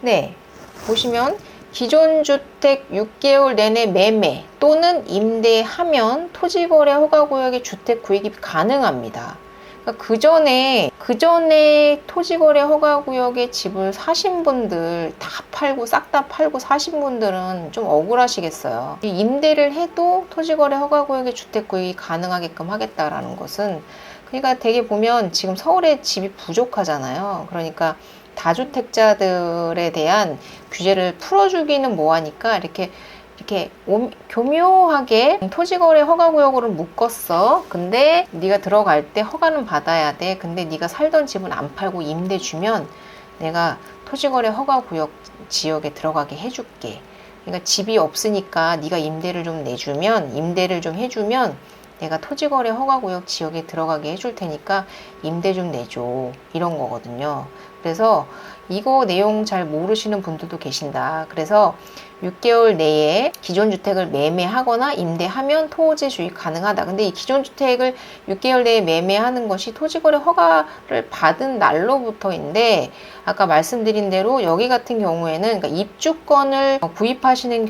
네, 보시면 기존 주택 6개월 내내 매매 또는 임대하면 토지거래 허가구역의 주택 구입이 가능합니다. 그러니까 그 전에 토지거래 허가구역에 집을 사신 분들 다 팔고 싹 다 팔고 사신 분들은 좀 억울하시겠어요. 임대를 해도 토지거래 허가구역의 주택 구입이 가능하게끔 하겠다라는 것은, 그러니까 되게 보면 지금 서울에 집이 부족하잖아요. 그러니까 다주택자들에 대한 규제를 풀어주기는 뭐하니까 이렇게 교묘하게 토지거래 허가구역으로 묶었어. 근데 네가 들어갈 때 허가는 받아야 돼. 근데 네가 살던 집은 안 팔고 임대 주면 내가 토지거래 허가구역 지역에 들어가게 해줄게. 그러니까 집이 없으니까 네가 임대를 좀 해주면 내가 토지거래 허가구역 지역에 들어가게 해줄 테니까 임대 좀 내줘, 이런 거거든요. 그래서 이거 내용 잘 모르시는 분들도 계신다. 그래서 6개월 내에 기존 주택을 매매하거나 임대하면 토지 주입 가능하다. 근데 이 기존 주택을 6개월 내에 매매하는 것이 토지거래 허가를 받은 날로부터인데, 아까 말씀드린 대로 여기 같은 경우에는, 그러니까 입주권을 구입하신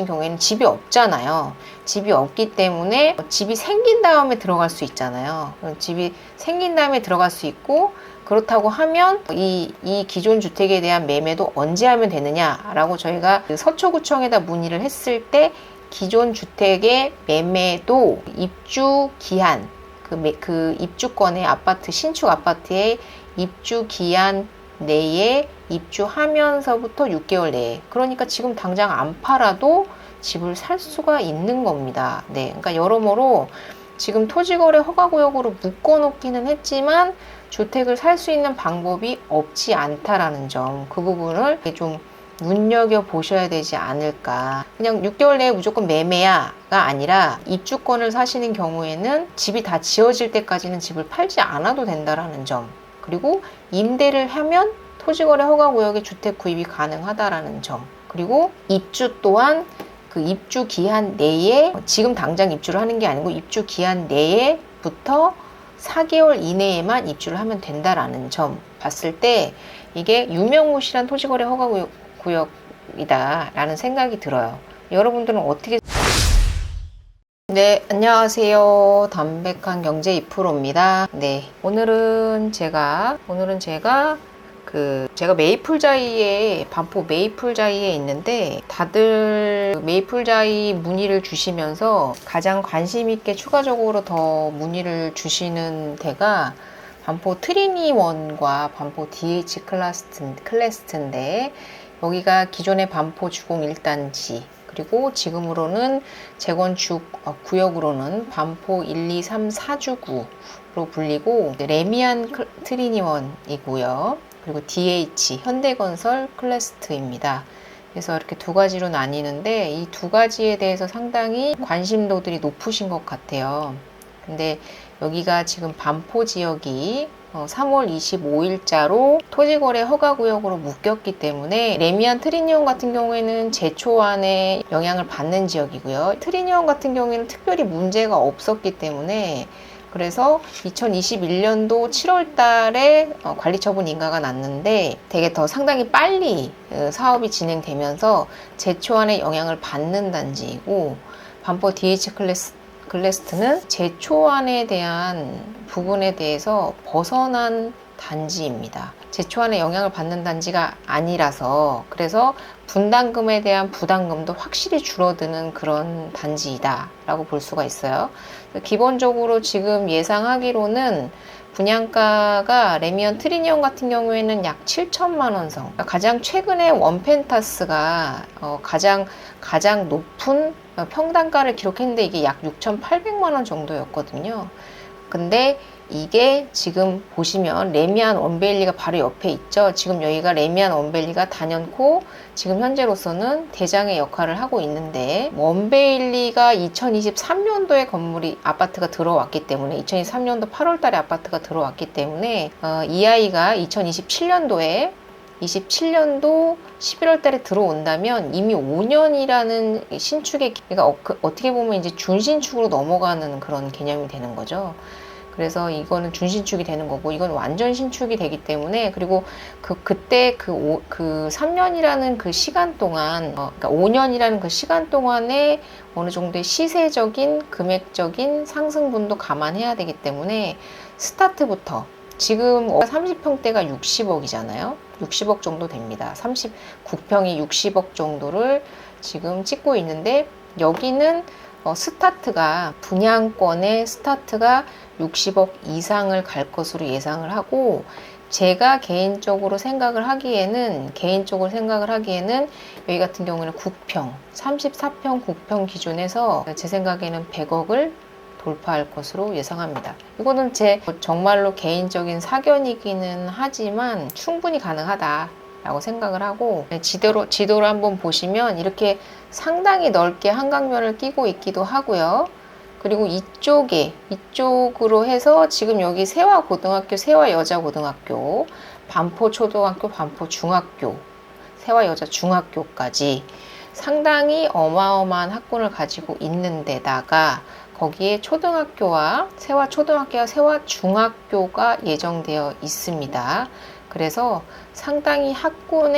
경우에는 집이 없잖아요. 집이 없기 때문에 집이 생긴 다음에 들어갈 수 있잖아요. 집이 생긴 다음에 들어갈 수 있고, 그렇다고 하면 이 기존 주택에 대한 매매도 언제 하면 되느냐라고 저희가 서초구청에다 문의를 했을 때, 기존 주택의 매매도 입주 기한, 그 입주권의 아파트, 신축 아파트의 입주 기한 내에 입주하면서부터 6개월 내에, 그러니까 지금 당장 안 팔아도 집을 살 수가 있는 겁니다. 네, 그러니까 여러모로 지금 토지거래 허가구역으로 묶어놓기는 했지만 주택을 살 수 있는 방법이 없지 않다라는 점, 그 부분을 좀 눈여겨보셔야 되지 않을까. 그냥 6개월 내에 무조건 매매야가 아니라 입주권을 사시는 경우에는 집이 다 지어질 때까지는 집을 팔지 않아도 된다라는 점, 그리고 임대를 하면 토지거래 허가구역의 주택 구입이 가능하다라는 점, 그리고 입주 또한 그 입주 기한 내에, 지금 당장 입주를 하는 게 아니고 입주 기한 내에부터 4개월 이내에만 입주를 하면 된다라는 점 봤을 때 이게 유명무실한 토지거래 허가구역이다 라는 생각이 들어요. 여러분들은 어떻게? 네, 안녕하세요. 담백한 경제 2%입니다. 네, 오늘은 제가 메이플자이에, 반포 메이플자이에 있는데, 다들 메이플자이 문의를 주시면서 가장 관심 있게 추가적으로 더 문의를 주시는 데가 반포 트리니원과 반포 DH 클래스트인데, 여기가 기존의 반포 주공 1단지, 그리고 지금으로는 재건축 구역으로는 반포 1, 2, 3, 4주구로 불리고, 레미안 트리니원이고요. 그리고 DH, 현대건설 클래스트입니다. 그래서 이렇게 두 가지로 나뉘는데, 이 두 가지에 대해서 상당히 관심도들이 높으신 것 같아요. 근데 여기가 지금 반포 지역이 3월 25일자로 토지거래 허가구역으로 묶였기 때문에, 레미안 트리니온 같은 경우에는 제초안에 영향을 받는 지역이고요. 트리니온 같은 경우에는 특별히 문제가 없었기 때문에, 그래서 2021년도 7월 달에 관리처분 인가가 났는데, 되게 더 상당히 빨리 사업이 진행되면서 제초안에 영향을 받는 단지이고, 반포 DH 클래스트는 제초안에 대한 부분에 대해서 벗어난 단지입니다. 제초안에 영향을 받는 단지가 아니라서, 그래서 분담금에 대한 부담금도 확실히 줄어드는 그런 단지이다 라고 볼 수가 있어요. 기본적으로 지금 예상하기로는 분양가가 레미안 트리니온 같은 경우에는 약 7천만 원 선. 가장 최근에 원펜타스가 가장 높은 평당가를 기록했는데, 이게 약 6,800만 원 정도였거든요. 근데 이게 지금 보시면 레미안 원베일리가 바로 옆에 있죠. 지금 여기가 레미안 원베일리가 단연코 지금 현재로서는 대장의 역할을 하고 있는데, 원베일리가 2023년도에 아파트가 들어왔기 때문에, 2023년도 8월 달에 아파트가 들어왔기 때문에, 이 아이가 2027년도 11월 달에 들어온다면 이미 5년이라는 신축의, 그러니까 어떻게 보면 이제 준신축으로 넘어가는 그런 개념이 되는 거죠. 그래서 이거는 준신축이 되는 거고, 이건 완전 신축이 되기 때문에, 그리고 그때 그 3년이라는 그 시간 동안, 그러니까 5년이라는 그 시간 동안에 어느 정도의 시세적인, 금액적인 상승분도 감안해야 되기 때문에, 스타트부터, 지금 30평대가 60억이잖아요. 60억 정도 됩니다. 39평이 60억 정도를 지금 찍고 있는데, 여기는 스타트가, 분양권의 스타트가 60억 이상을 갈 것으로 예상을 하고, 제가 개인적으로 생각을 하기에는 여기 같은 경우는 9평, 34평 9평 기준에서 제 생각에는 100억을 돌파할 것으로 예상합니다. 이거는 제 정말로 개인적인 사견이기는 하지만 충분히 가능하다라고 생각을 하고, 지도를 한번 보시면 이렇게 상당히 넓게 한강변을 끼고 있기도 하고요. 그리고 이쪽으로 해서 지금 여기 세화고등학교, 세화여자고등학교, 반포초등학교, 반포중학교, 세화여자중학교까지 상당히 어마어마한 학군을 가지고 있는 데다가 거기에 초등학교와 세화초등학교와 세화중학교가 예정되어 있습니다. 그래서 상당히 학군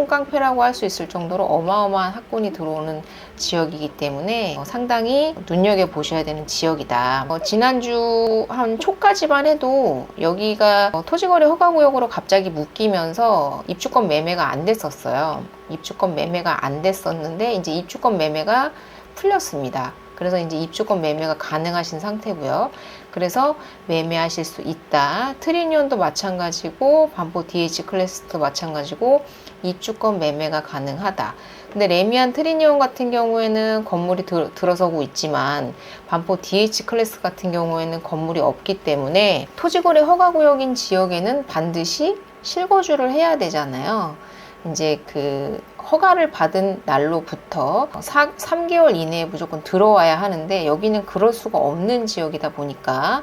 깡패라고 할 수 있을 정도로 어마어마한 학군이 들어오는 지역이기 때문에 상당히 눈여겨보셔야 되는 지역이다. 지난주 한 초까지만 해도 여기가 토지거래 허가구역으로 갑자기 묶이면서 입주권 매매가 안 됐었어요. 입주권 매매가 안 됐었는데 이제 입주권 매매가 풀렸습니다. 그래서 이제 입주권 매매가 가능하신 상태고요. 그래서 매매하실 수 있다. 트리니온도 마찬가지고, 반포 DH 클래스도 마찬가지고, 입주권 매매가 가능하다. 근데 레미안 트리니온 같은 경우에는 건물이 들어서고 있지만, 반포 DH 클래스 같은 경우에는 건물이 없기 때문에 토지거래 허가구역인 지역에는 반드시 실거주를 해야 되잖아요. 이제 그 허가를 받은 날로부터 3개월 이내에 무조건 들어와야 하는데, 여기는 그럴 수가 없는 지역이다 보니까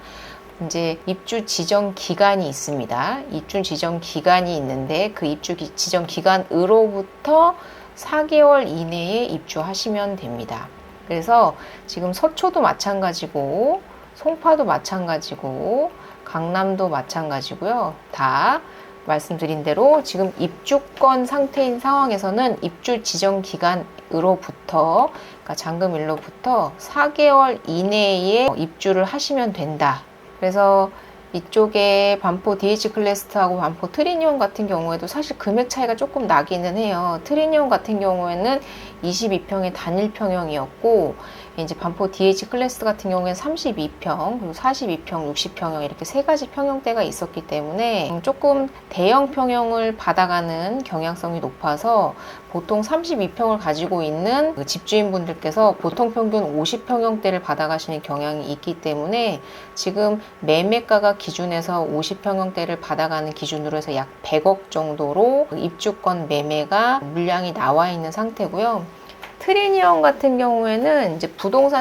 이제 입주 지정 기간이 있습니다. 입주 지정 기간이 있는데 그 입주 지정 기간으로부터 4개월 이내에 입주하시면 됩니다. 그래서 지금 서초도 마찬가지고, 송파도 마찬가지고, 강남도 마찬가지고요. 다 말씀드린 대로 지금 입주권 상태인 상황에서는 입주 지정 기간으로부터, 그러니까 잔금일로부터 4개월 이내에 입주를 하시면 된다. 그래서 이쪽에 반포 DH 클래스하고 반포 트리니온 같은 경우에도 사실 금액 차이가 조금 나기는 해요. 트리니온 같은 경우에는 22평의 단일 평형이었고, 이제 반포 DH 클래스 같은 경우에는 32평, 그리고 42평, 60평형 이렇게 세 가지 평형대가 있었기 때문에 조금 대형 평형을 받아가는 경향성이 높아서 보통 32평을 가지고 있는 그 집주인분들께서 보통 평균 50평형대를 받아가시는 경향이 있기 때문에 지금 매매가가 기준에서 50평형대를 받아가는 기준으로 해서 약 100억 정도로 입주권 매매가 물량이 나와 있는 상태고요. 트리니온 같은 경우에는 이제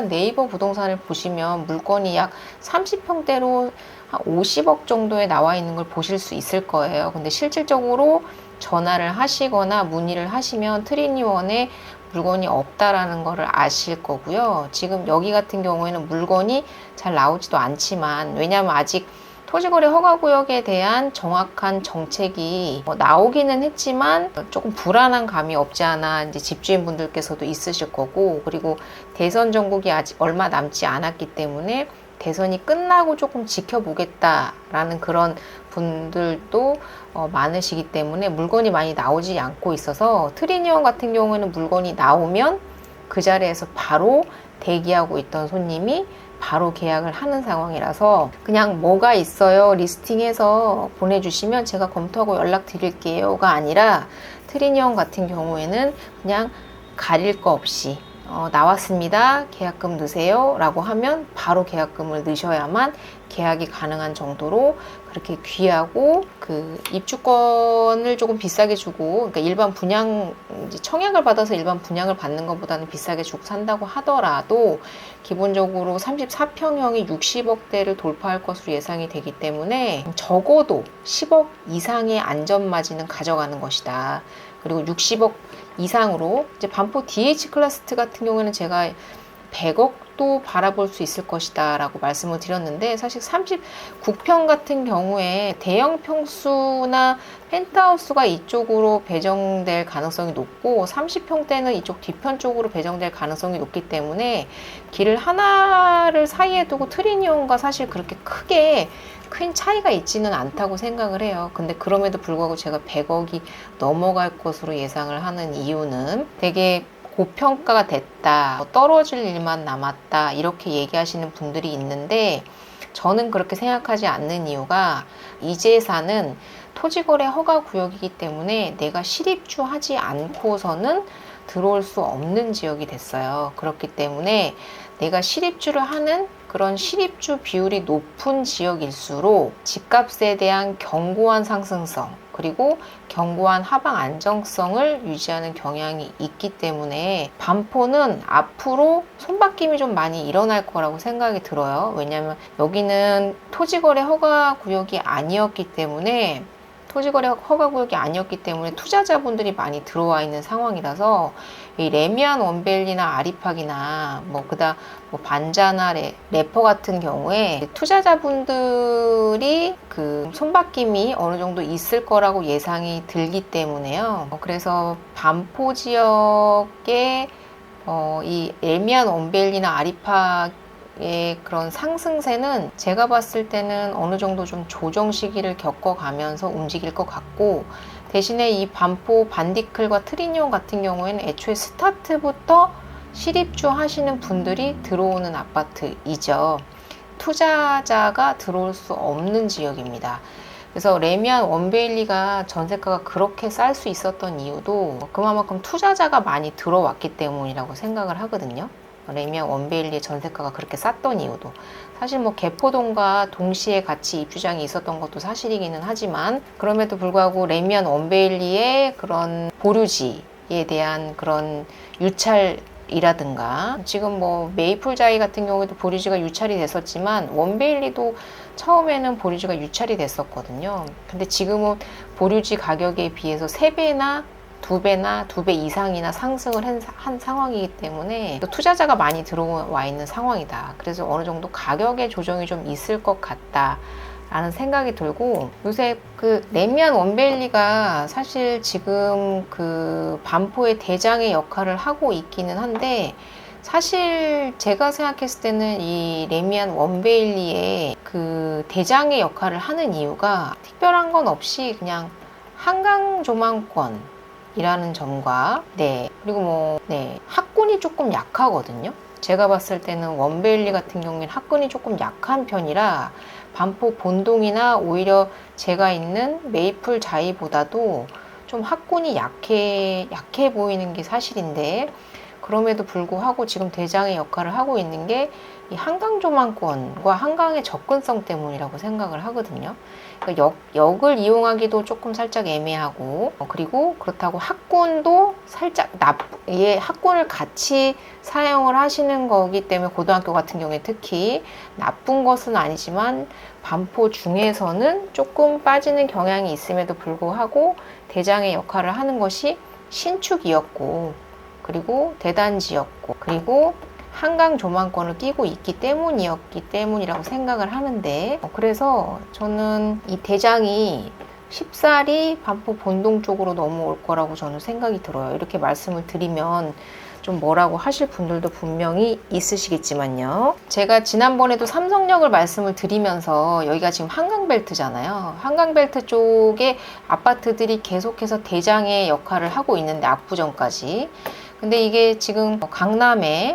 네이버 부동산을 보시면 물건이 약 30평대로 한 50억 정도에 나와 있는 걸 보실 수 있을 거예요. 근데 실질적으로 전화를 하시거나 문의를 하시면 트리니온에 물건이 없다라는 거를 아실 거고요. 지금 여기 같은 경우에는 물건이 잘 나오지도 않지만, 왜냐하면 아직 토지거래 허가구역에 대한 정확한 정책이 나오기는 했지만 조금 불안한 감이 없지 않아 이제 집주인분들께서도 있으실 거고, 그리고 대선 전국이 아직 얼마 남지 않았기 때문에 대선이 끝나고 조금 지켜보겠다라는 그런 분들도 많으시기 때문에 물건이 많이 나오지 않고 있어서, 트리니온 같은 경우에는 물건이 나오면 그 자리에서 바로 대기하고 있던 손님이 바로 계약을 하는 상황이라서, 그냥 뭐가 있어요 리스팅해서 보내주시면 제가 검토하고 연락 드릴게요가 아니라, 트리니온 같은 경우에는 그냥 가릴 거 없이 나왔습니다, 계약금 넣으세요 라고 하면 바로 계약금을 넣으셔야만 계약이 가능한 정도로 그렇게 귀하고, 그 입주권을 조금 비싸게 주고, 그러니까 일반 분양, 이제 청약을 받아서 일반 분양을 받는 것보다는 비싸게 주고 산다고 하더라도 기본적으로 34평형이 60억대를 돌파할 것으로 예상이 되기 때문에 적어도 10억 이상의 안전마진은 가져가는 것이다. 그리고 60억 이상으로 이제 반포 DH 클래스 같은 경우에는 제가 100억도 바라볼 수 있을 것이다 라고 말씀을 드렸는데, 사실 39평 같은 경우에 대형 평수나 펜트하우스가 이쪽으로 배정될 가능성이 높고 30평대는 이쪽 뒤편 쪽으로 배정될 가능성이 높기 때문에 길을 하나를 사이에 두고 트리니움과 사실 그렇게 크게 큰 차이가 있지는 않다고 생각을 해요. 근데 그럼에도 불구하고 제가 100억이 넘어갈 것으로 예상을 하는 이유는, 되게 고평가가 됐다, 떨어질 일만 남았다 이렇게 얘기하시는 분들이 있는데, 저는 그렇게 생각하지 않는 이유가, 이제사는 토지거래 허가구역이기 때문에 내가 실입주하지 않고서는 들어올 수 없는 지역이 됐어요. 그렇기 때문에 내가 실입주를 하는 그런 실입주 비율이 높은 지역일수록 집값에 대한 견고한 상승성, 그리고 견고한 하방 안정성을 유지하는 경향이 있기 때문에 반포는 앞으로 손바뀜이 좀 많이 일어날 거라고 생각이 들어요. 왜냐하면 여기는 토지거래 허가구역이 아니었기 때문에 투자자분들이 많이 들어와 있는 상황이라서, 이 레미안 원밸리나 아리팍이나 그다음 반자나 레퍼 같은 경우에 투자자분들이 그 손바뀜이 어느 정도 있을 거라고 예상이 들기 때문에요. 그래서 반포 지역의 이 레미안 원밸리나 아리팍 그런 상승세는 제가 봤을 때는 어느 정도 좀 조정 시기를 겪어가면서 움직일 것 같고, 대신에 이 반포 반디클과 트리니움 같은 경우에는 애초에 스타트부터 실입주 하시는 분들이 들어오는 아파트이죠. 투자자가 들어올 수 없는 지역입니다. 그래서 레미안 원베일리가 전세가가 그렇게 쌀 수 있었던 이유도 그만큼 투자자가 많이 들어왔기 때문이라고 생각을 하거든요. 레미안 원베일리의 전세가가 그렇게 쌌던 이유도, 사실 개포동과 동시에 같이 입주장이 있었던 것도 사실이기는 하지만, 그럼에도 불구하고 레미안 원베일리의 그런 보류지에 대한 그런 유찰이라든가, 지금 메이플자이 같은 경우에도 보류지가 유찰이 됐었지만 원베일리도 처음에는 보류지가 유찰이 됐었거든요. 근데 지금은 보류지 가격에 비해서 3배나 2배나 2배 이상이나 상승을 한 상황이기 때문에 또 투자자가 많이 들어와 있는 상황이다. 그래서 어느 정도 가격의 조정이 좀 있을 것 같다 라는 생각이 들고, 요새 그 레미안 원베일리가 사실 지금 그 반포의 대장의 역할을 하고 있기는 한데, 사실 제가 생각했을 때는 이 레미안 원베일리의 그 대장의 역할을 하는 이유가 특별한 건 없이 그냥 한강 조망권 이라는 점과, 그리고 학군이 조금 약하거든요. 제가 봤을 때는 원베일리 같은 경우에는 학군이 조금 약한 편이라 반포 본동이나 오히려 제가 있는 메이플 자이보다도 좀 학군이 약해 보이는 게 사실인데, 그럼에도 불구하고 지금 대장의 역할을 하고 있는 게 이 한강 조망권과 한강의 접근성 때문이라고 생각을 하거든요. 그러니까 역을 이용하기도 살짝 애매하고, 그리고 그렇다고 학군도 살짝 학군을 같이 사용을 하시는 거기 때문에 고등학교 같은 경우에 특히 나쁜 것은 아니지만 반포 중에서는 조금 빠지는 경향이 있음에도 불구하고 대장의 역할을 하는 것이 신축이었고, 그리고 대단지였고, 그리고 한강 조망권을 끼고 있기 때문이라고 생각을 하는데, 그래서 저는 이 대장이 쉽사리 반포 본동 쪽으로 넘어올 거라고 저는 생각이 들어요. 이렇게 말씀을 드리면 좀 뭐라고 하실 분들도 분명히 있으시겠지만요. 제가 지난번에도 삼성역을 말씀을 드리면서 여기가 지금 한강벨트잖아요. 한강벨트 쪽에 아파트들이 계속해서 대장의 역할을 하고 있는데, 압구정까지. 근데 이게 지금 강남에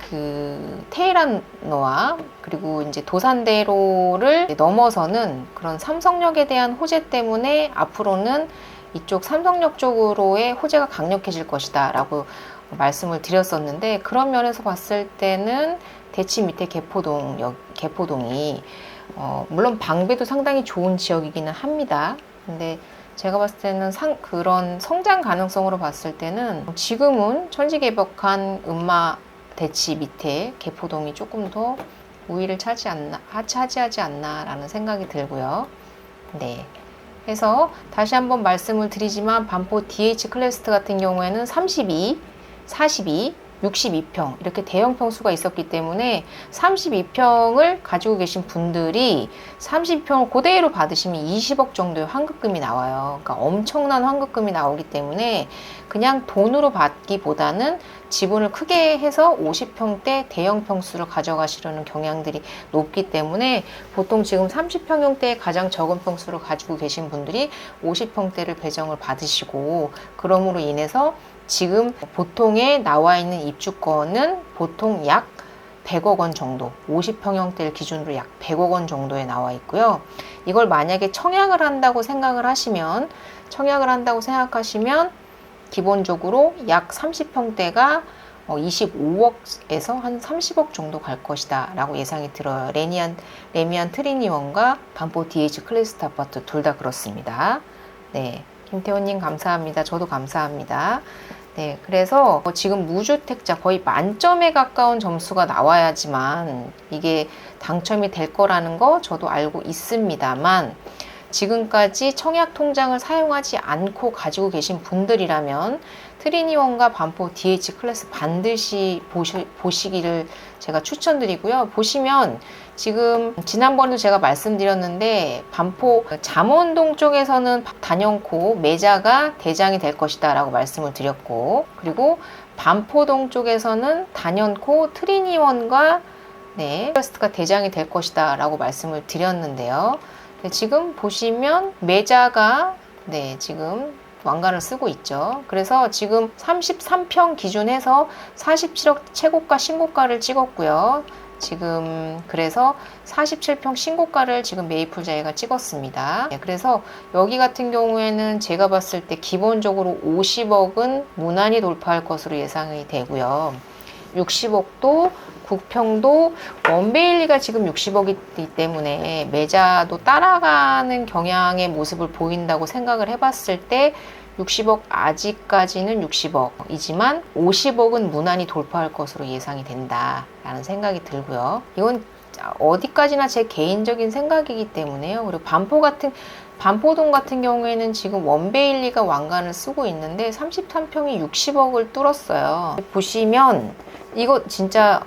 그 테헤란로와 그리고 이제 도산대로를 넘어서는 그런 삼성역에 대한 호재 때문에 앞으로는 이쪽 삼성역 쪽으로의 호재가 강력해질 것이다 라고 말씀을 드렸었는데, 그런 면에서 봤을 때는 대치 밑에 개포동이 물론 방배도 상당히 좋은 지역이기는 합니다. 근데 제가 봤을 때는 그런 성장 가능성으로 봤을 때는 지금은 천지개벽한 음마 대치 밑에 개포동이 조금 더 우위를 차지하지 않나 라는 생각이 들고요. 해서 다시 한번 말씀을 드리지만 반포 DH 클래스트 같은 경우에는 32, 42, 62평 이렇게 대형 평수가 있었기 때문에 32평을 가지고 계신 분들이 32평을 그대로 받으시면 20억 정도의 환급금이 나와요. 그러니까 엄청난 환급금이 나오기 때문에 그냥 돈으로 받기보다는 지분을 크게 해서 50평대 대형 평수를 가져가시려는 경향들이 높기 때문에 보통 지금 30평형대의 가장 적은 평수를 가지고 계신 분들이 50평대를 배정을 받으시고, 그러므로 인해서 지금 보통에 나와 있는 입주권은 보통 약 100억 원 정도, 50평형대를 기준으로 약 100억 원 정도에 나와 있고요. 이걸 만약에 청약을 한다고 생각하시면 기본적으로 약 30평대가 25억에서 한 30억 정도 갈 것이다 라고 예상이 들어요. 레미안 트리니원과 반포 DH 클래스트 아파트 둘 다 그렇습니다. 네, 김태호님 감사합니다. 저도 감사합니다. 네, 그래서 지금 무주택자 거의 만점에 가까운 점수가 나와야지만 이게 당첨이 될 거라는 거 저도 알고 있습니다만, 지금까지 청약 통장을 사용하지 않고 가지고 계신 분들이라면 트리니원과 반포 DH 클래스 반드시 보시기를 제가 추천드리고요. 보시면 지금 지난번에도 제가 말씀드렸는데 반포 잠원동 쪽에서는 단연코 매자가 대장이 될 것이다 라고 말씀을 드렸고, 그리고 반포동 쪽에서는 단연코 트리니원과 클래스가 대장이 될 것이다 라고 말씀을 드렸는데요. 지금 보시면 매자가 지금 왕관을 쓰고 있죠. 그래서 지금 33평 기준해서 47억 최고가 신고가를 찍었고요. 지금 그래서 47평 신고가를 지금 메이플자이가 찍었습니다. 그래서 여기 같은 경우에는 제가 봤을 때 기본적으로 50억은 무난히 돌파할 것으로 예상이 되고요. 60억도 국평도 원베일리가 지금 60억이기 때문에 매자도 따라가는 경향의 모습을 보인다고 생각을 해봤을 때 60억, 아직까지는 60억이지만 50억은 무난히 돌파할 것으로 예상이 된다라는 생각이 들고요. 이건 어디까지나 제 개인적인 생각이기 때문에요. 그리고 반포동 같은 경우에는 지금 원베일리가 왕관을 쓰고 있는데 33평이 60억을 뚫었어요. 보시면 이거 진짜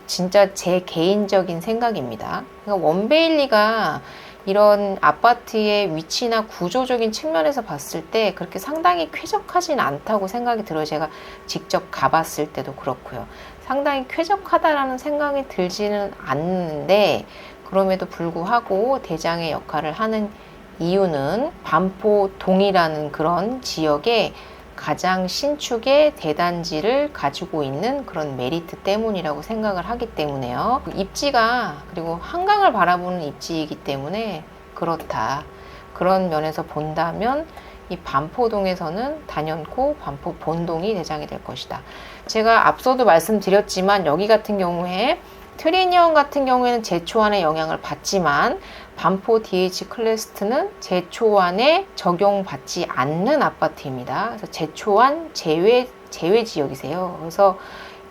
진짜 제 개인적인 생각입니다. 그러니까 원베일리가 이런 아파트의 위치나 구조적인 측면에서 봤을 때 그렇게 상당히 쾌적하진 않다고 생각이 들어요. 제가 직접 가봤을 때도 그렇고요. 상당히 쾌적하다라는 생각이 들지는 않는데, 그럼에도 불구하고 대장의 역할을 하는 이유는 반포동이라는 그런 지역에 가장 신축의 대단지를 가지고 있는 그런 메리트 때문이라고 생각을 하기 때문에요. 입지가, 그리고 한강을 바라보는 입지이기 때문에 그렇다. 그런 면에서 본다면 이 반포동에서는 단연코 반포 본동이 대장이 될 것이다. 제가 앞서도 말씀드렸지만 여기 같은 경우에 트리니언 같은 경우에는 제초안의 영향을 받지만 반포 DH 클래스트는 제초안에 적용받지 않는 아파트입니다. 그래서 제초안 제외 지역이세요. 그래서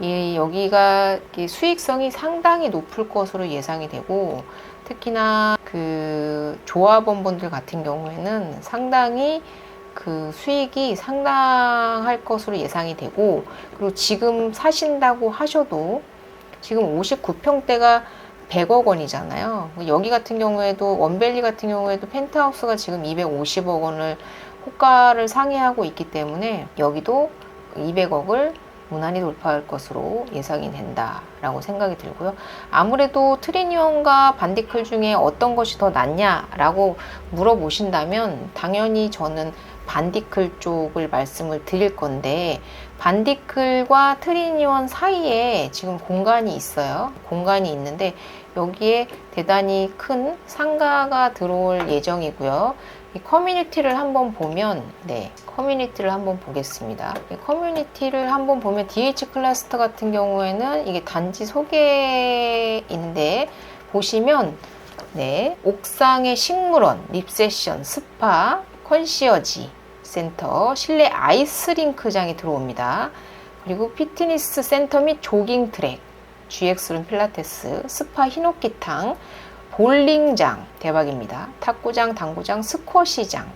여기가 수익성이 상당히 높을 것으로 예상이 되고, 특히나 그 조합원분들 같은 경우에는 상당히 그 수익이 상당할 것으로 예상이 되고, 그리고 지금 사신다고 하셔도 지금 59평대가 100억 원이잖아요. 여기 같은 경우에도 원밸리 같은 경우에도 펜트하우스가 지금 250억 원을 호가를 상회하고 있기 때문에 여기도 200억을 무난히 돌파할 것으로 예상이 된다라고 생각이 들고요. 아무래도 트리니언과 반디클 중에 어떤 것이 더 낫냐라고 물어보신다면 당연히 저는 반디클 쪽을 말씀을 드릴 건데, 반디클과 트리니언 사이에 지금 공간이 있어요. 공간이 있는데 여기에 대단히 큰 상가가 들어올 예정이고요. 이 커뮤니티를 한번 보면, 커뮤니티를 한번 보겠습니다. 이 커뮤니티를 한번 보면 DH 클러스터 같은 경우에는 이게 단지 소개인데 보시면 옥상의 식물원, 립세션, 스파, 컨시어지 센터, 실내 아이스링크장이 들어옵니다. 그리고 피트니스 센터 및 조깅 트랙, GX룸 필라테스, 스파 히노키탕, 볼링장 대박입니다. 탁구장, 당구장, 스쿼시장,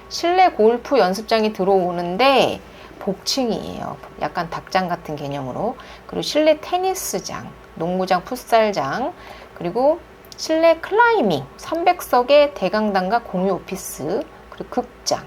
실내 골프 연습장이 들어오는데 복층이에요. 약간 닭장 같은 개념으로. 그리고 실내 테니스장, 농구장, 풋살장, 그리고 실내 클라이밍, 300석의 대강당과 공유 오피스, 그리고 극장,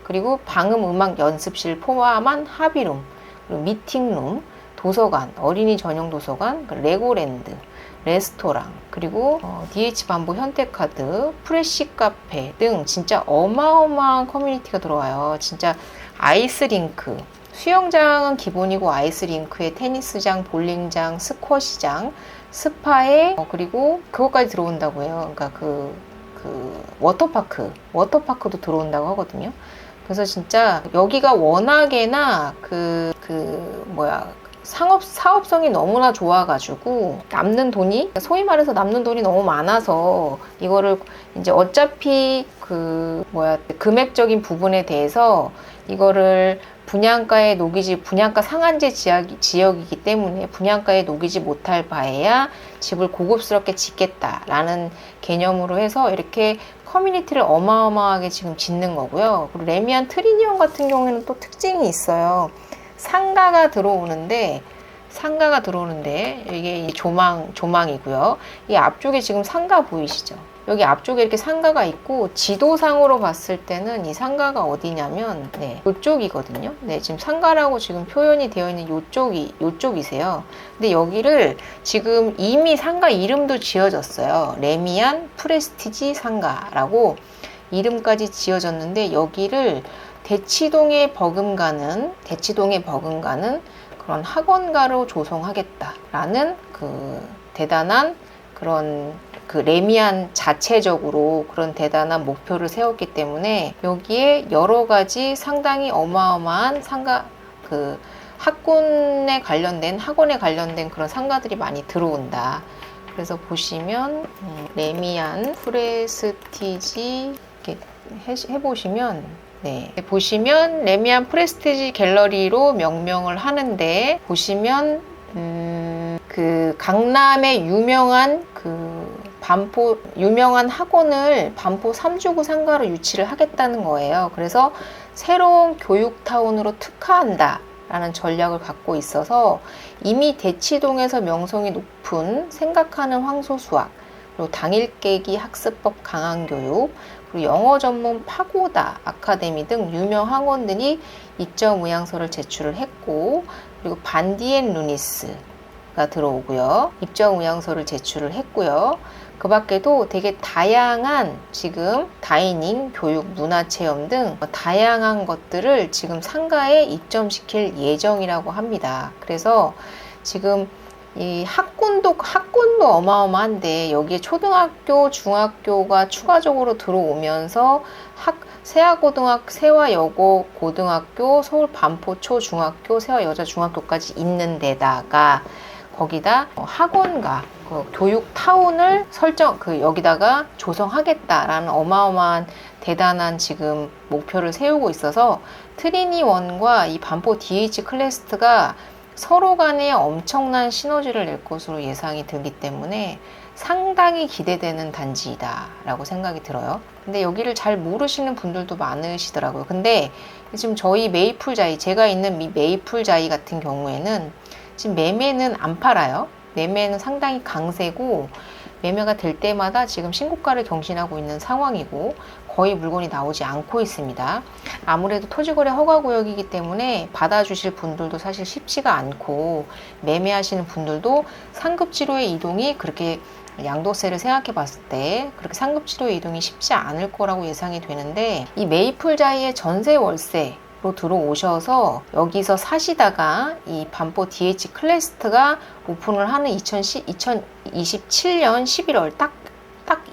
그리고 방음 음악 연습실 포함한 합의룸, 그리고 미팅룸, 도서관, 어린이 전용 도서관, 레고랜드, 레스토랑, 그리고 DH 반보 현대카드, 프레시 카페 등 진짜 어마어마한 커뮤니티가 들어와요. 진짜 아이스링크, 수영장은 기본이고 아이스링크에 테니스장, 볼링장, 스쿼시장, 스파에 그리고 그것까지 들어온다고 해요. 그러니까 그 워터파크도 들어온다고 하거든요. 그래서 진짜 여기가 워낙에나 사업성이 너무나 좋아가지고 소위 말해서 남는 돈이 너무 많아서 이거를 이제 어차피 금액적인 부분에 대해서 이거를 분양가 상한제 지역이기 때문에 분양가에 녹이지 못할 바에야 집을 고급스럽게 짓겠다라는 개념으로 해서 이렇게 커뮤니티를 어마어마하게 지금 짓는 거고요. 그리고 레미안 트리니엄 같은 경우에는 또 특징이 있어요. 상가가 들어오는데 이게 조망이고요. 이 앞쪽에 지금 상가 보이시죠? 여기 앞쪽에 이렇게 상가가 있고 지도상으로 봤을 때는 이 상가가 어디냐면 이쪽이거든요. 지금 상가라고 지금 표현이 되어 있는 요쪽이세요. 근데 여기를 지금 이미 상가 이름도 지어졌어요. 레미안 프레스티지 상가라고 이름까지 지어졌는데 여기를 대치동에 버금가는 그런 학원가로 조성하겠다라는 대단한 그런 레미안 자체적으로 그런 대단한 목표를 세웠기 때문에 여기에 여러 가지 상당히 어마어마한 학원에 관련된 그런 상가들이 많이 들어온다. 그래서 보시면 레미안 프레스티지 이렇게 해보시면 보시면 레미안 프레스티지 갤러리로 명명을 하는데 보시면 강남의 유명한 유명한 학원을 반포 3주구 상가로 유치를 하겠다는 거예요. 그래서 새로운 교육타운으로 특화한다 라는 전략을 갖고 있어서 이미 대치동에서 명성이 높은 생각하는 황소수학, 그리고 당일 깨기 학습법 강한교육, 그리고 영어 전문 파고다 아카데미 등 유명 학원들이 입점 의향서를 제출을 했고, 그리고 반디앤 루니스가 들어오고요. 입점 의향서를 제출을 했고요. 그 밖에도 되게 다양한 지금 다이닝, 교육, 문화체험 등 다양한 것들을 지금 상가에 입점시킬 예정이라고 합니다. 그래서 지금 이 학군도 어마어마한데 여기에 초등학교, 중학교가 추가적으로 들어오면서 세화여고 고등학교, 서울 반포초 중학교, 세화여자 중학교까지 있는 데다가 거기다 학원과 교육타운을 여기다가 조성하겠다라는 어마어마한 대단한 지금 목표를 세우고 있어서 트리니원과 이 반포 DH 클래스트가 서로 간에 엄청난 시너지를 낼 것으로 예상이 들기 때문에 상당히 기대되는 단지이다 라고 생각이 들어요. 근데 여기를 잘 모르시는 분들도 많으시더라고요. 근데 지금 저희 메이플자이, 제가 있는 이 메이플자이 같은 경우에는 지금 매매는 안 팔아요. 매매는 상당히 강세고 매매가 될 때마다 지금 신고가를 경신하고 있는 상황이고 거의 물건이 나오지 않고 있습니다. 아무래도 토지거래 허가구역이기 때문에 받아주실 분들도 사실 쉽지가 않고 매매하시는 분들도 상급지로의 이동이 그렇게 양도세를 생각해 봤을 때 그렇게 상급지로의 이동이 쉽지 않을 거라고 예상이 되는데 이 메이플자이의 전세 월세 로 들어오셔서 여기서 사시다가 이 반포 DH 클래스트가 오픈을 하는 2027년 11월 딱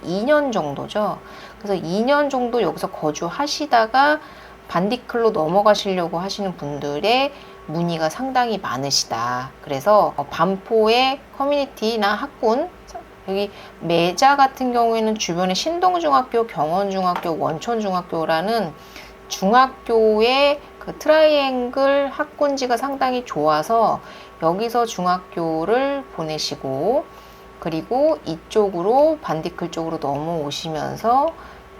2년 정도죠. 그래서 2년 정도 여기서 거주하시다가 반디클로 넘어가시려고 하시는 분들의 문의가 상당히 많으시다. 그래서 반포의 커뮤니티나 학군, 여기 매자 같은 경우에는 주변에 신동중학교, 경원중학교, 원촌중학교라는 중학교의 트라이앵글 학군지가 상당히 좋아서 여기서 중학교를 보내시고 그리고 이쪽으로 반디클 쪽으로 넘어오시면서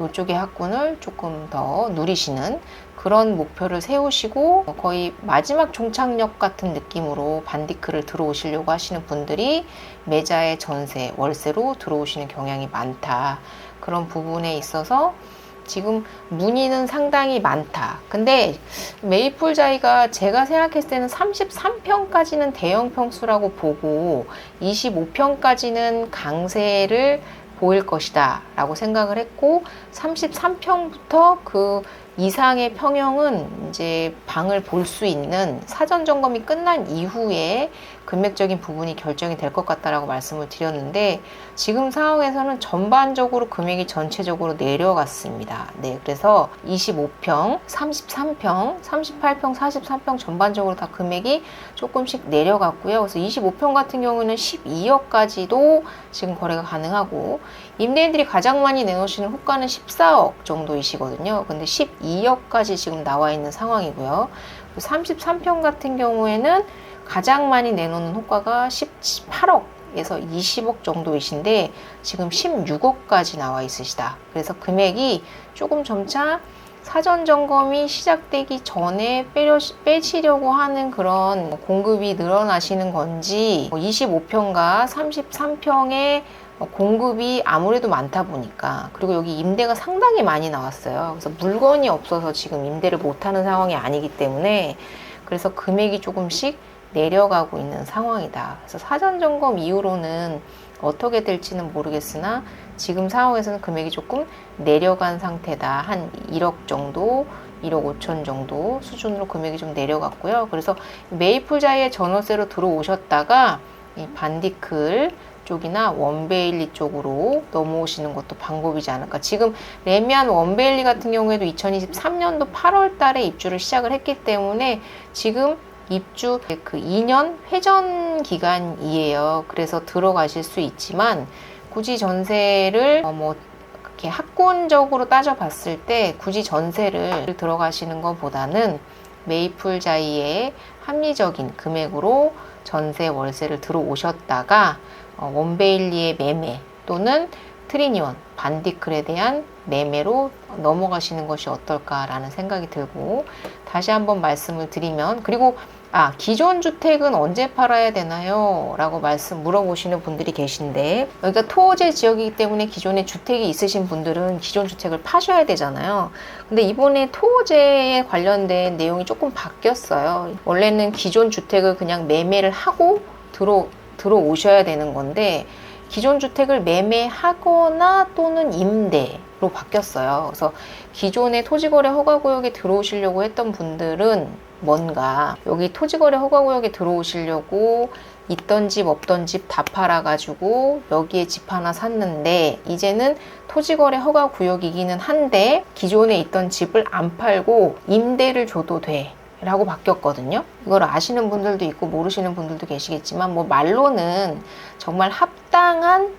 이쪽의 학군을 조금 더 누리시는 그런 목표를 세우시고 거의 마지막 종착역 같은 느낌으로 반디크를 들어오시려고 하시는 분들이 매자의 전세, 월세로 들어오시는 경향이 많다. 그런 부분에 있어서 지금 문의는 상당히 많다. 근데 메이플자이가 제가 생각했을 때는 33평까지는 대형 평수라고 보고 25평까지는 강세를 보일 것이다 라고 생각을 했고, 33평부터 그 이상의 평형은 이제 방을 볼 수 있는 사전 점검이 끝난 이후에 금액적인 부분이 결정이 될 것 같다라고 말씀을 드렸는데, 지금 상황에서는 전반적으로 금액이 전체적으로 내려갔습니다. 네, 그래서 25평, 33평, 38평, 43평 전반적으로 다 금액이 조금씩 내려갔고요. 그래서 25평 같은 경우는 12억까지도 지금 거래가 가능하고, 임대인들이 가장 많이 내놓으시는 호가는 14억 정도이시거든요. 근데 12억까지 지금 나와 있는 상황이고요. 33평 같은 경우에는 가장 많이 내놓는 호가가 18억에서 20억 정도이신데 지금 16억까지 나와 있으시다. 그래서 금액이 조금 점차 사전 점검이 시작되기 전에 빼시려고 하는 그런 공급이 늘어나시는 건지, 25평과 33평의 공급이 아무래도 많다 보니까, 그리고 여기 임대가 상당히 많이 나왔어요. 그래서 물건이 없어서 지금 임대를 못하는 상황이 아니기 때문에, 그래서 금액이 조금씩 내려가고 있는 상황이다. 그래서 사전 점검 이후로는 어떻게 될지는 모르겠으나 지금 상황에서는 금액이 조금 내려간 상태다. 한 1억 정도, 1억 5천 정도 수준으로 금액이 좀 내려갔고요. 그래서 메이플자이의 전월세로 들어오셨다가 이 반디클 쪽이나 원베일리 쪽으로 넘어오시는 것도 방법이지 않을까. 지금 레미안 원베일리 같은 경우에도 2023년도 8월 달에 입주를 시작을 했기 때문에 지금 입주 그 2년 회전 기간이에요. 그래서 들어가실 수 있지만, 굳이 전세를 이렇게 학군적으로 따져봤을 때 굳이 전세를 들어가시는 것보다는 메이플자이의 합리적인 금액으로 전세 월세를 들어오셨다가 원베일리의 매매 또는 트리니원, 반디클에 대한 매매로 넘어가시는 것이 어떨까라는 생각이 들고, 다시 한번 말씀을 드리면, 그리고 기존 주택은 언제 팔아야 되나요? 라고 물어보시는 분들이 계신데, 여기가 토호제 지역이기 때문에 기존에 주택이 있으신 분들은 기존 주택을 파셔야 되잖아요. 근데 이번에 토호제에 관련된 내용이 조금 바뀌었어요. 원래는 기존 주택을 그냥 매매를 하고 들어오셔야 되는 건데, 기존 주택을 매매하거나 또는 임대로 바뀌었어요. 그래서 기존의 토지거래 허가구역에 들어오시려고 했던 분들은 뭔가 여기 토지거래 허가구역에 들어오시려고 있던 집 없던 집 다 팔아가지고 여기에 집 하나 샀는데, 이제는 토지거래 허가구역이기는 한데 기존에 있던 집을 안 팔고 임대를 줘도 돼 라고 바뀌었거든요. 이걸 아시는 분들도 있고 모르시는 분들도 계시겠지만, 말로는 정말 합당한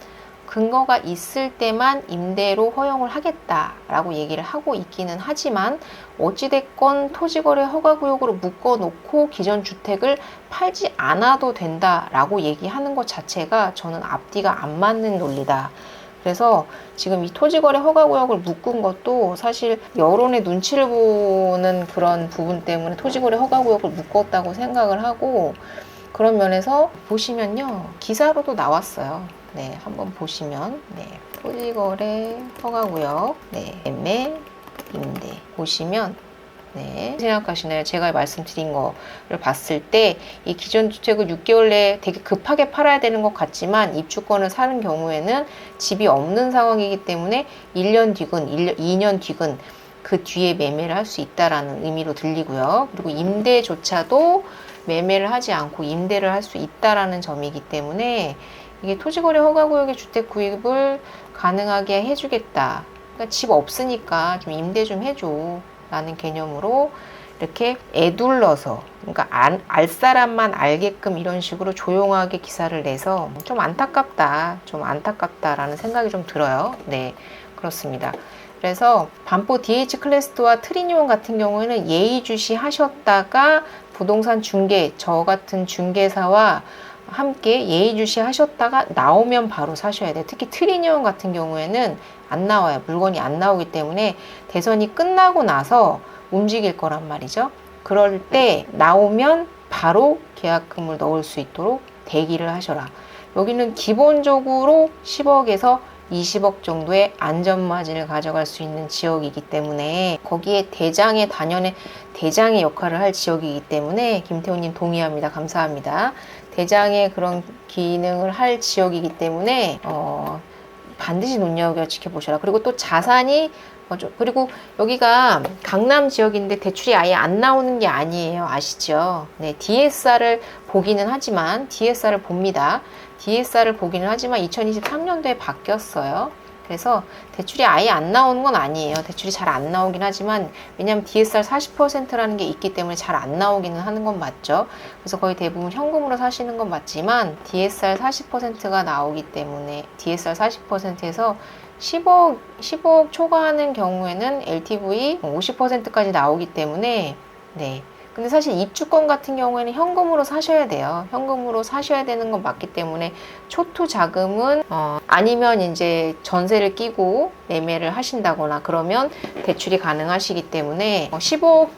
근거가 있을 때만 임대로 허용을 하겠다라고 얘기를 하고 있기는 하지만, 어찌됐건 토지거래 허가구역으로 묶어놓고 기존 주택을 팔지 않아도 된다라고 얘기하는 것 자체가 저는 앞뒤가 안 맞는 논리다. 그래서 지금 이 토지거래 허가구역을 묶은 것도 사실 여론의 눈치를 보는 그런 부분 때문에 토지거래 허가구역을 묶었다고 생각을 하고, 그런 면에서 보시면요, 기사로도 나왔어요. 네, 한번 보시면, 토지거래 허가구역, 매매, 임대 보시면, 생각하시나요? 제가 말씀드린 거를 봤을 때 이 기존 주택을 6개월 내에 되게 급하게 팔아야 되는 것 같지만, 입주권을 사는 경우에는 집이 없는 상황이기 때문에 1년 뒤근, 2년 뒤근 그 뒤에 매매를 할 수 있다라는 의미로 들리고요. 그리고 임대조차도 매매를 하지 않고 임대를 할 수 있다라는 점이기 때문에, 이게 토지거래 허가구역의 주택 구입을 가능하게 해주겠다. 그러니까 집 없으니까 좀 임대 좀 해줘 라는 개념으로 이렇게 애둘러서, 그러니까 알 사람만 알게끔 이런 식으로 조용하게 기사를 내서 좀 안타깝다라는 생각이 좀 들어요. 네, 그렇습니다. 그래서 반포 DH 클래스2와 트리니온 같은 경우에는 예의주시 하셨다가 부동산 중개, 저 같은 중개사와 함께 예의주시 하셨다가 나오면 바로 사셔야 돼요. 특히 트리니온 같은 경우에는 안 나와요. 물건이 안 나오기 때문에 대선이 끝나고 나서 움직일 거란 말이죠. 그럴 때 나오면 바로 계약금을 넣을 수 있도록 대기를 하셔라. 여기는 기본적으로 10억에서 20억 정도의 안전마진을 가져갈 수 있는 지역이기 때문에 거기에 대장의 단연의 대장의 역할을 할 지역이기 때문에 김태호님 동의합니다. 감사합니다. 대장의 그런 기능을 할 지역이기 때문에 반드시 눈여겨 지켜보셔라. 그리고 또 자산이 그리고 여기가 강남 지역인데 대출이 아예 안 나오는 게 아니에요. 아시죠? 네, DSR을 보기는 하지만 DSR을 봅니다. DSR을 보기는 하지만 2023년도에 바뀌었어요. 그래서 대출이 아예 안 나오는 건 아니에요. 대출이 잘 안 나오긴 하지만 왜냐하면 DSR 40%라는 게 있기 때문에 잘 안 나오기는 하는 건 맞죠. 그래서 거의 대부분 현금으로 사시는 건 맞지만 DSR 40%가 나오기 때문에 DSR 40%에서 10억 초과하는 경우에는 LTV 50%까지 나오기 때문에 네. 근데 사실 입주권 같은 경우에는 현금으로 사셔야 돼요. 현금으로 사셔야 되는 건 맞기 때문에 초투 자금은 아니면 이제 전세를 끼고 매매를 하신다거나 그러면 대출이 가능하시기 때문에 10억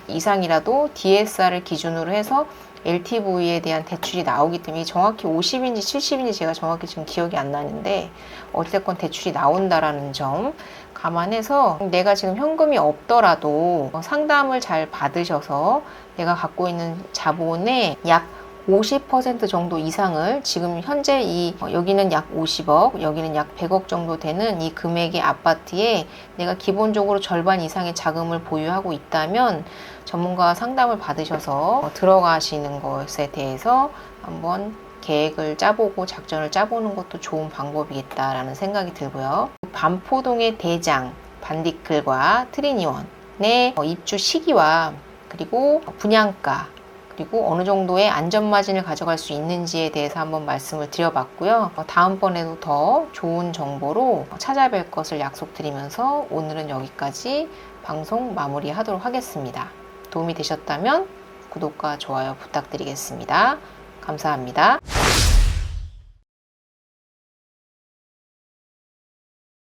이상이라도 DSR을 기준으로 해서 LTV에 대한 대출이 나오기 때문에 정확히 50인지 70인지 제가 정확히 지금 기억이 안 나는데 어쨌건 대출이 나온다라는 점 감안해서 내가 지금 현금이 없더라도 상담을 잘 받으셔서 내가 갖고 있는 자본의 약 50% 정도 이상을 지금 현재 여기는 약 50억, 여기는 약 100억 정도 되는 이 금액의 아파트에 내가 기본적으로 절반 이상의 자금을 보유하고 있다면 전문가 상담을 받으셔서 들어가시는 것에 대해서 한번 계획을 짜보고 작전을 짜보는 것도 좋은 방법이겠다라는 생각이 들고요. 반포동의 대장, 반디클과 트리니원의 입주 시기와 그리고 분양가 그리고 어느 정도의 안전마진을 가져갈 수 있는지에 대해서 한번 말씀을 드려봤고요. 다음번에도 더 좋은 정보로 찾아뵐 것을 약속드리면서 오늘은 여기까지 방송 마무리하도록 하겠습니다. 도움이 되셨다면 구독과 좋아요 부탁드리겠습니다. 감사합니다.